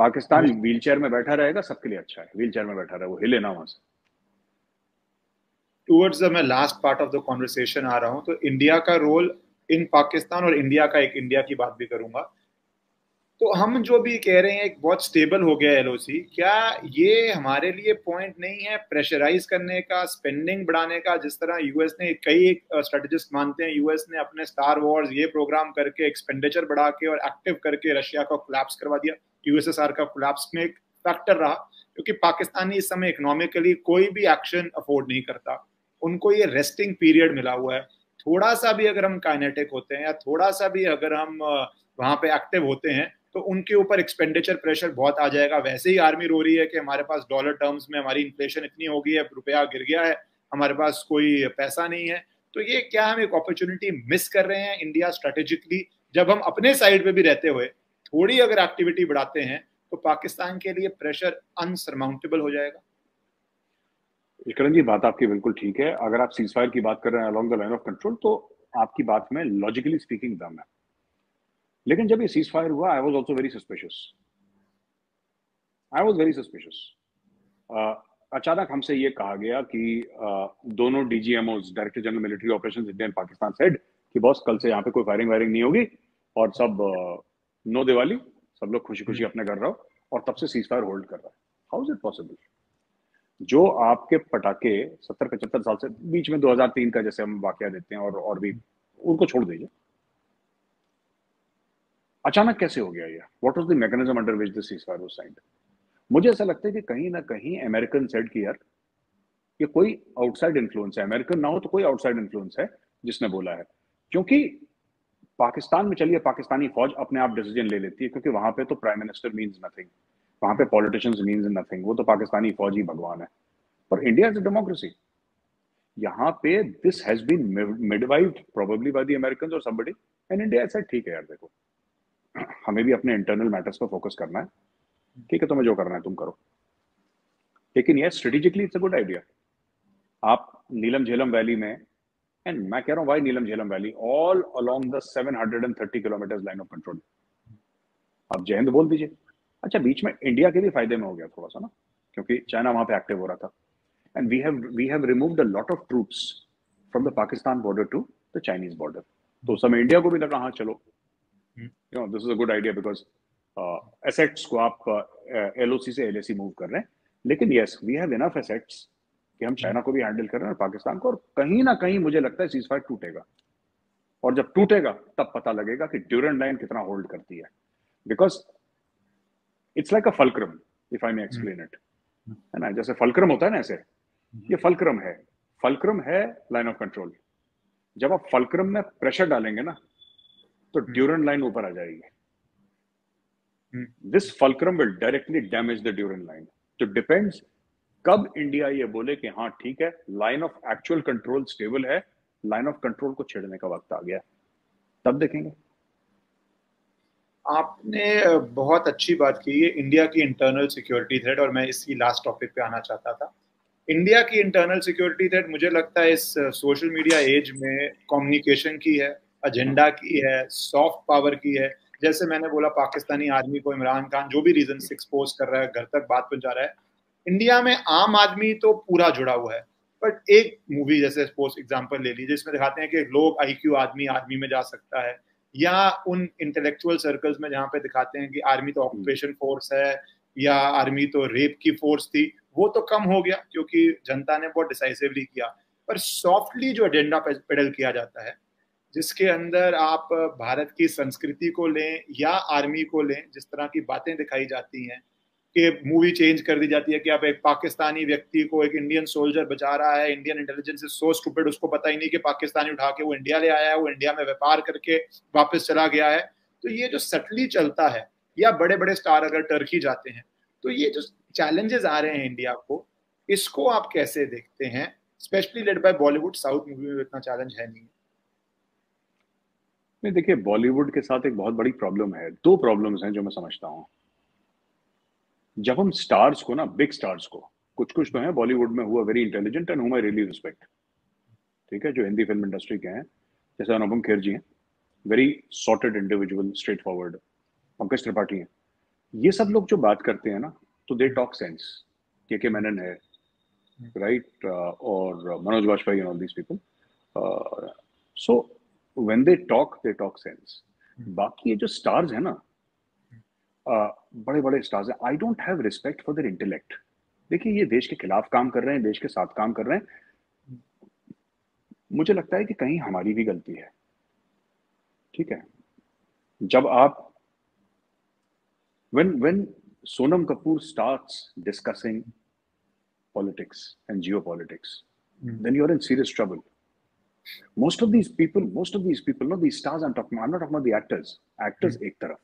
Pakistan wheelchair में बैठा रहेगा, सबके लिए अच्छा है, व्हीलचेयर में बैठा रहे, वो हिले ना वहां से। टूवर्ड्स द मैं last part of the conversation आ रहा हूं, तो इंडिया का रोल इन पाकिस्तान, और इंडिया का, एक इंडिया की बात भी करूंगा। तो हम जो भी कह रहे हैं एक बहुत स्टेबल हो गया एलओसी, क्या ये हमारे लिए पॉइंट नहीं है प्रेशराइज करने का, स्पेंडिंग बढ़ाने का? जिस तरह यूएस ने, कई एक स्ट्रेटेजिस्ट मानते हैं यूएस ने अपने स्टार वॉर्स ये प्रोग्राम करके एक्सपेंडिचर बढ़ा के और एक्टिव करके रशिया को कोलैप्स करवा दिया। यूएसएसआर का कोलैप्स में एक फैक्टर रहा, क्योंकि पाकिस्तानी इस समय इकोनॉमिकली कोई भी एक्शन अफोर्ड नहीं करता। उनको ये रेस्टिंग पीरियड मिला हुआ है। थोड़ा सा भी अगर हम काइनेटिक होते हैं या थोड़ा सा भी अगर हम वहां पे एक्टिव होते हैं तो उनके ऊपर एक्सपेंडिचर प्रेशर बहुत आ जाएगा। वैसे ही आर्मी रो रही है कि हमारे पास डॉलर टर्म्स में हमारी इन्फ्लेशन इतनी हो गई है, रुपया गिर गया है, हमारे पास कोई पैसा नहीं है। तो ये क्या हम एक अपॉर्चुनिटी मिस कर रहे हैं इंडिया स्ट्रेटेजिकली, जब हम अपने साइड पे भी रहते हुए थोड़ी अगर एक्टिविटी बढ़ाते हैं तो पाकिस्तान के लिए प्रेशर अनसरमाउंटेबल हो जाएगा। विक्रांत जी, बात आपकी बिल्कुल ठीक है। अगर आप सीज फायर की बात कर रहे हैं along the line of control, तो आपकी बात में लॉजिकली स्पीकिंग दम है। लेकिन जब ये सीज फायर हुआ, I was also very suspicious. I was very suspicious. अचानक हमसे ये कहा गया कि दोनों DGMOs, director general military operations India and Pakistan, said कि बॉस कल से यहाँ पे कोई फायरिंग वायरिंग नहीं होगी और सब नो दिवाली, सब लोग खुशी खुशी अपने घर रहो। और तब से सीज फायर होल्ड कर रहा है। How is it possible? जो आपके पटाखे 70-75 साल से, बीच में 2003 का जैसे हम वाकया देते हैं और भी, उनको छोड़ दीजिए, अचानक कैसे हो गया ये? What was the mechanism under which this ceasefire was signed? मुझे ऐसा लगता है कि कहीं ना कहीं अमेरिकन सेड कि यार ये कोई आउटसाइड इन्फ्लुएंस है, अमेरिकन ना हो तो कोई आउटसाइड इन्फ्लुएंस है जिसने बोला है। क्योंकि पाकिस्तान में, चलिए, पाकिस्तानी फौज अपने आप डिसीजन ले लेती है, क्योंकि वहां पे तो प्राइम मिनिस्टर मीन्स नथिंग, वहां पे पॉलिटिशियंस मीन्स नथिंग, वो तो पाकिस्तानी फौज ही भगवान है। पर इंडिया इज अ डेमोक्रेसी। यहाँ पे this has been midwived probably by the Americans और समबडी, एंड इंडिया सेड ठीक है यार, देखो हमें भी अपने इंटरनल मैटर्स पर फोकस करना है, ठीक है, तुम्हें जो करना है तुम करो। लेकिन yes, strategically it's a good idea. आप नीलम झेलम वैली में, एंड मैं कह रहा हूं, why Neelum Jhelum valley, all along the 730 kilometre line of control, आप जय हिंद बोल दीजिए। अच्छा, बीच में इंडिया के भी फायदे में हो गया थोड़ा सा ना, क्योंकि चाइना वहां पे एक्टिव हो रहा था, and we have removed a lot of troops from the Pakistan border to the Chinese border. तो उस समय इंडिया को भी लगा हाँ चलो, this is a good idea, because assets को आप एलओसी से एलएसी मूव कर रहे हैं। लेकिन yes, we have enough assets कि हम चाइना को भी हैंडल कर रहे हैं और पाकिस्तान को, और कहीं ना कहीं मुझे लगता है सीज फायर टूटेगा। और जब टूटेगा तब पता लगेगा कि ड्यूरेंट लाइन कितना होल्ड करती है, because it's like a fulcrum, if I may explain it, है ना, जैसे फल्क्रम होता है ना, ऐसे ये फल्क्रम है। फल्क्रम है लाइन ऑफ कंट्रोल। जब आप फल्क्रम में प्रेशर डालेंगे ना तो ड्यूरेंट लाइन ऊपर आ जाएगी। This fulcrum will directly damage the Durand line. तो डिपेंड्स कब इंडिया ये बोले कि हाँ ठीक है, line of actual control stable है, लाइन ऑफ कंट्रोल को छेड़ने का वक्त आ गया, तब देखेंगे। आपने बहुत अच्छी बात की है इंडिया की इंटरनल सिक्योरिटी थ्रेट, और मैं इसी लास्ट टॉपिक पे आना चाहता था। इंडिया की इंटरनल सिक्योरिटी थ्रेट मुझे लगता है इस सोशल मीडिया एज में कम्युनिकेशन की है, एजेंडा की है, सॉफ्ट पावर की है। जैसे मैंने बोला, पाकिस्तानी आर्मी को इमरान खान जो भी रीजन से एक्सपोज कर रहा है, घर तक बात पहुंचा रहा है। इंडिया में आम आदमी तो पूरा जुड़ा हुआ है, बट एक मूवी जैसे सपोज एग्जांपल ले लीजिए, जिसमें दिखाते हैं कि लोग आईक्यू आदमी आर्मी में जा सकता है, या उन इंटेलेक्चुअल सर्कल्स में जहां पे दिखाते हैं कि आर्मी तो ऑक्यूपेशन फोर्स है या आर्मी तो रेप की फोर्स थी, वो तो कम हो गया क्योंकि जनता ने बहुत डिसाइसिवली किया। पर सॉफ्टली जो एजेंडा पेडल किया जाता है, जिसके अंदर आप भारत की संस्कृति को लें या आर्मी को लें, जिस तरह की बातें दिखाई जाती हैं कि मूवी चेंज कर दी जाती है कि अब एक पाकिस्तानी व्यक्ति को एक इंडियन सोल्जर बचा रहा है, Indian intelligence is so stupid, उसको पता ही नहीं कि पाकिस्तानी उठा के वो इंडिया ले आया है, वो इंडिया में व्यापार करके वापस चला गया है। तो ये जो सटली चलता है, या बड़े बड़े स्टार अगर टर्की जाते हैं, तो ये जो चैलेंजेस आ रहे हैं इंडिया को, इसको आप कैसे देखते हैं? Specially led by Bollywood, south movie में इतना चैलेंज है नहीं। नहीं, देखिए, बॉलीवुड के साथ एक बहुत बड़ी प्रॉब्लम है, दो प्रॉब्लम्स हैं जो मैं समझता हूं। जब हम स्टार्स को ना, बिग स्टार्स को, कुछ कुछ तो हैं बॉलीवुड में हुआ वेरी इंटेलिजेंट एंड हुम आई रियली रिस्पेक्ट, ठीक है, जो हिंदी फिल्म इंडस्ट्री के हैं, जैसे अनुपम खेर जी हैं, very sorted individual, straight forward. Pankaj Tripathi हैं, ये सब लोग जो बात करते हैं ना, तो दे टॉक सेंस. के मेनन है, राइट, और Manoj Vajpayee and all these people. So when they talk sense. बाकी ये जो स्टार्स है ना, बड़े बड़े स्टार्स हैं, I don't have respect for their intellect. देखिए, ये देश के खिलाफ काम कर रहे हैं, देश के साथ काम कर रहे हैं. मुझे लगता है कि कहीं हमारी भी गलती है. ठीक है, जब आप when Sonam Kapoor starts discussing politics and geopolitics, then you're in serious trouble. Most of these people, no, these stars I'm not talking about the actors. Actors एक तरफ,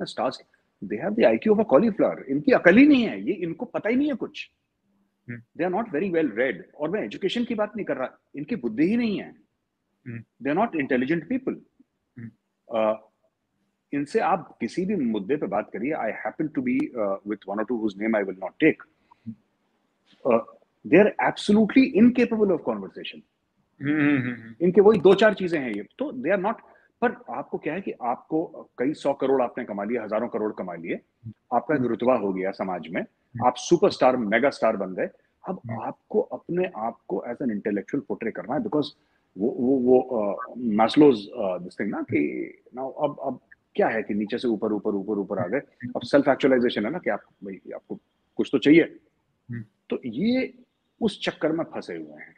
ना stars, they have the IQ of a cauliflower. इनकी अकल ही नहीं है, ये इनको पता ही नहीं है कुछ. They are not very well read. और मैं एजुकेशन की बात नहीं कर रहा, इनकी बुद्धि ही नहीं है. They are not intelligent people. इनसे आप किसी भी मुद्दे पे बात करिए. I happen to be with one or two whose name I will not take. They are absolutely incapable of conversation. इनके वही दो चार चीजें हैं ये, तो दे आर नॉट. पर आपको क्या है कि आपको कई 100 करोड़ आपने कमा लिए, हजारों करोड़ कमा लिए, आपका एक रुतबा हो गया समाज में, आप सुपरस्टार मेगा स्टार बन गए. अब आपको अपने आप को एज एन इंटेलेक्चुअल पोर्ट्रे करना है, बिकॉज वो मैस्लोज दिस थिंग ना, कि नाउ अब क्या है कि नीचे से ऊपर ऊपर ऊपर ऊपर आ गए. अब सेल्फ एक्चुअलाइजेशन है ना, कि आप भाई आपको कुछ तो चाहिए. तो ये उस चक्कर में फंसे हुए हैं.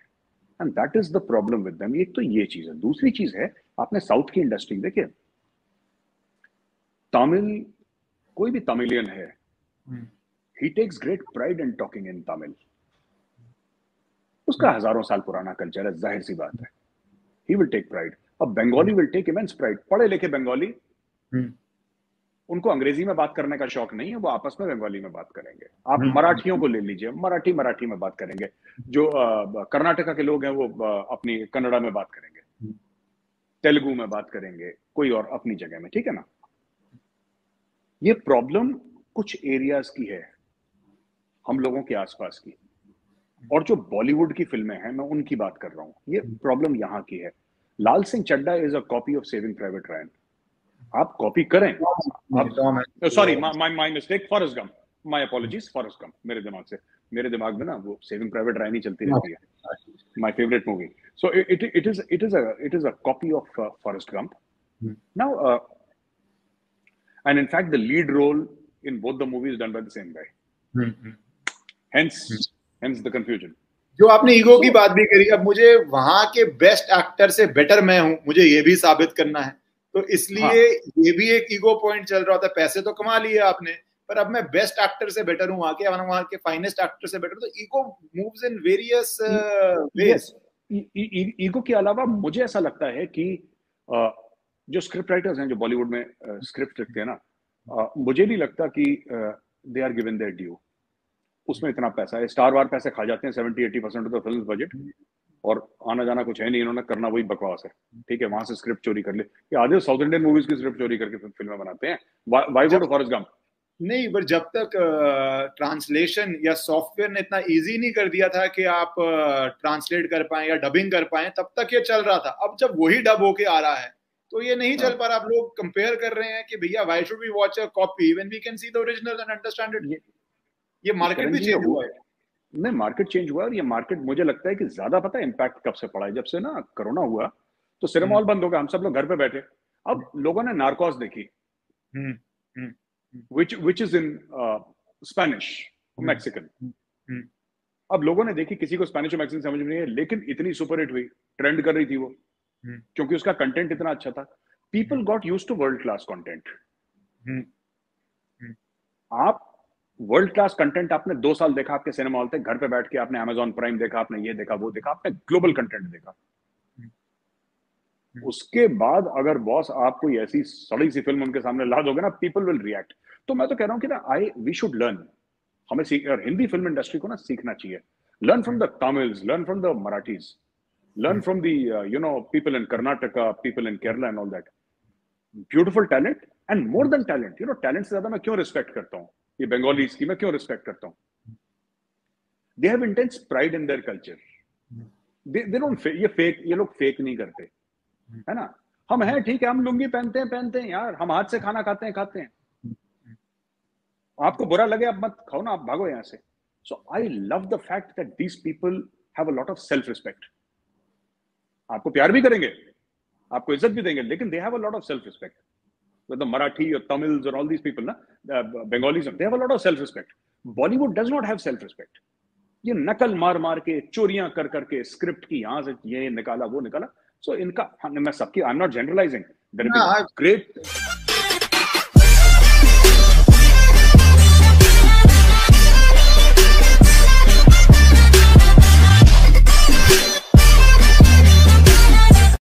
And that is the problem with them. एक तो ये चीज है. दूसरी चीज है, आपने साउथ की इंडस्ट्री देखिए, तमिल, कोई भी तमिलियन है, he takes great pride in talking in Tamil. उसका हजारों साल पुराना कल्चर है, जाहिर सी बात है, ही विल टेक प्राइड. अब Bengali will take immense pride. पढ़े लिखे बंगाली, उनको अंग्रेजी में बात करने का शौक नहीं है, वो आपस में बंगाली में बात करेंगे. आप मराठियों को ले लीजिए, मराठी में बात करेंगे. जो कर्नाटका के लोग हैं वो अपनी कन्नड़ा में बात करेंगे, तेलुगु में बात करेंगे, कोई और अपनी जगह में. ठीक है ना. ये प्रॉब्लम कुछ एरियाज की है, हम लोगों के आसपास की. और जो बॉलीवुड की फिल्में हैं, मैं उनकी बात कर रहा हूं. ये प्रॉब्लम यहां की है. Laal Singh Chaddha is a copy of saving private Ryan. आप कॉपी करें. Sorry, my mistake, Forrest Gump. My apologies, Forrest Gump. मेरे दिमाग में ना वो सेविंग प्राइवेट रायन ही चलती रहती है. My favourite movie. So it is a copy of Forrest Gump. Now and in fact the lead role in both the movies done by the same guy. Hence the confusion. जो आपने ego की बात भी करी, अब मुझे वहां के बेस्ट एक्टर से बेटर मैं हूं, मुझे ये भी साबित करना है. तो इसलिए ये भी एक ईगो पॉइंट चल रहा था. पैसे तो कमा लिए आपने, पर अब मैं बेस्ट एक्टर से बेटर हूं, वहां के फाइनेस्ट एक्टर से बेटर. तो ego moves in various ways. Ego के अलावा मुझे ऐसा लगता है कि जो स्क्रिप्ट राइटर्स हैं, जो बॉलीवुड में स्क्रिप्ट लिखते हैं ना, मुझे नहीं लगता कि they are given their due. उसमें इतना पैसा है, स्टार वार पैसे खा जाते हैं 70-80% ऑफ द फिल्म बजट, और आना जाना कुछ है नहीं, इन्होंने करना वही बकवास है. ठीक है, वहां से स्क्रिप्ट चोरी कर ले. ये आधे साउथ इंडियन मूवीज की स्क्रिप्ट चोरी करके फिल्में बनाते हैं. Why go to Forrest Gump? नहीं, पर जब तक ट्रांसलेशन या सॉफ्टवेयर ने इतना इजी नहीं कर दिया था कि आप ट्रांसलेट कर पाए या डबिंग कर पाए, तब तक ये चल रहा था. अब जब वही डब होके आ रहा है तो ये नहीं चल पा रहा. आप लोग कंपेयर कर रहे हैं कि भैया why should we watch a copy when we can see the original and understand it. ये मार्केट भी चेंज हुआ है. नहीं, मार्केट चेंज हुआ है. और ये मार्केट मुझे लगता है कि ज्यादा पता है इम्पैक्ट कब से पड़ा है, जब से ना कोरोना हुआ तो सिनेमा हॉल बंद हो गया, हम सब लोग घर पे बैठे. अब लोगों ने नार्कोस देखी, which is in Spanish, Mexican. अब लोगों ने देखी, किसी को स्पेनिश और मैक्सिकन समझ में नहीं है, लेकिन इतनी सुपर हिट हुई, ट्रेंड कर रही थी वो, क्योंकि उसका कंटेंट इतना अच्छा था. People got used to world class content. आप वर्ल्ड क्लास कंटेंट आपने 2 साल देखा आपके सिनेमा हॉल थे, घर पे बैठ के आपने Amazon प्राइम देखा, आपने ये देखा वो देखा, आपने ग्लोबल कंटेंट देखा. उसके बाद अगर बॉस आप कोई ऐसी सड़ी सी फिल्म उनके सामने ला दोगे ना, पीपल विल रिएक्ट. तो मैं तो कह रहा हूं कि ना वी शुड लर्न. हमें और हिंदी फिल्म इंडस्ट्री को ना सीखना चाहिए. Learn from the Tamils, learn from the Marathis, learn from the people in Karnataka, people in Kerala and all that. Beautiful talent and more than talent. Talent से ज्यादा मैं क्यों रिस्पेक्ट करता हूँ ये बंगालीज की, मैं क्यों रिस्पेक्ट करता हूँ? They have intense pride in their culture. They don't ये लोग फेक नहीं करते, है ना. हम हैं, ठीक है, हम लुंगी पहनते हैं यार, हम हाथ से खाना खाते हैं. आपको बुरा लगे आप मत खाओ ना, आप भागो यहाँ से। So I love the fact that these people have a lot of self respect. आपको प्यार भी करेंगे, आपको इज्जत भी देंगे, लेकिन they have a lot of self respect. With the Marathi or Tamils or all these people, na, Bengalis, they have a lot of self-respect. Bollywood does not have self-respect. ये नकल मार मार के, चोरियां कर करके, स्क्रिप्ट की यहां से ये निकाला वो निकाला। सो इनका, मैं सबकी, I am not generalising, there have been great